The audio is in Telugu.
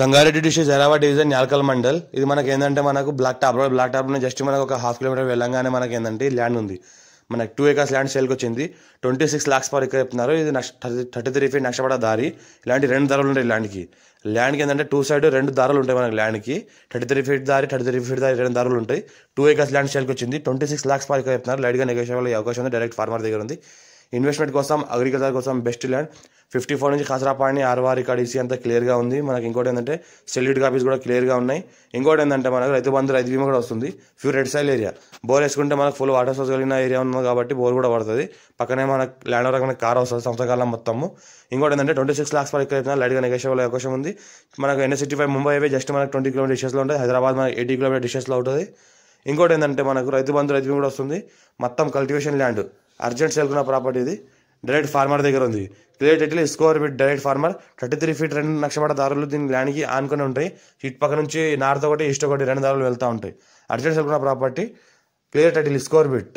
Sangareddy district Zaheerabad division Yalkal mandal. ఇది మనకి ఏంటంటే మనకు బ్లాక్ టాప్ జస్ట్ మనకు ఒక హాఫ్ కిలోమీటర్ వెళ్ళంగానే మనకి ఏంటంటే ల్యాండ్ ఉంది. మనకు 2 acres ల్యాండ్ సేల్కి వచ్చింది. 26 lakhs per acre చెప్తున్నారు. ఇది 33 feet నష్టపడ దారి. ఇలాంటి 2 దారులు ఉంటాయి ల్యాండ్కి ఏంటంటే 2 side 2 దారులు ఉంటాయి మనకి ల్యాండ్కి. 33 feet దారి 33 feet దారి 2 దారులు ఉంటాయి. 2 acres ల్యాండ్ సేల్కి వచ్చింది. 26 lakhs per acre చెప్తున్నారు. లైట్గా నెగోషియబుల్ అయ్యే అవకాశం ఉంది. డైరెక్ట్ ఫార్మర్ దగ్గర ఉంది. ఇన్వెస్ట్మెంట్ కోసం అగ్రికల్చర్ కోసం బెస్ట్ ల్యాండ్. 54 నుంచి ఖసరాపాణి ఆర్వార్ రికార్డ్ ఈసీ అంతా క్లియర్గా ఉంది. మనకి ఇంకోటి ఏంటంటే సెల్యూట్ కాపీస్ కూడా క్లియర్గా ఉన్నాయి. ఇంకోటి ఏంటంటే మనకు రైతు బంధు రైతు బీమా కూడా వస్తుంది. Pure red సైల్ area. బోర్ వేసుకుంటే మనకు ఫుల్ వాటర్ సోర్స్ కలిగిన ఏరియా ఉంది కాబట్టి బోర్ కూడా పడుతుంది. పక్కనే మనకు ల్యాండ్ వరకు మనకి కార్ వస్తుంది సంవత్సరకాలం మొత్తము. ఇంకోటి ఏంటంటే 26 lakhs per acre లైట్గా నెగోషియబుల్ అవకాశం ఉంది. మనకు NH65 ముంబై హైవే జస్ట్ మనకు 20 km డిస్టెన్స్లో ఉంటుంది. హైదరాబాద్ మనకి 80 km డిస్టెన్స్లో ఉంటుంది. ఇంకోటి ఏంటంటే మనకు రైతు బంధు రైతు బీమా కూడా వస్తుంది. మొత్తం కల్టివేషన్ ల్యాండ్ అర్జెంట్ సేల్కున్న ప్రాపర్టీ ఇది. డైరెక్ట్ ఫార్మర్ దగ్గర ఉంది. Clear title score with direct farmer. 33 feet 2 నక్షపడ దారులు దీని ల్యాండ్కి ఆనుకొని ఉంటాయి. ఇటు పక్క నుంచి నార్త్ ఒకటి ఈస్ట్ ఒకటి 2 దారులు వెళ్తూ ఉంటాయి. అర్జెంట్ సేల్కున్న ప్రాపర్టీ. క్లియర్ టైటిల్ స్కోర్ బిట్.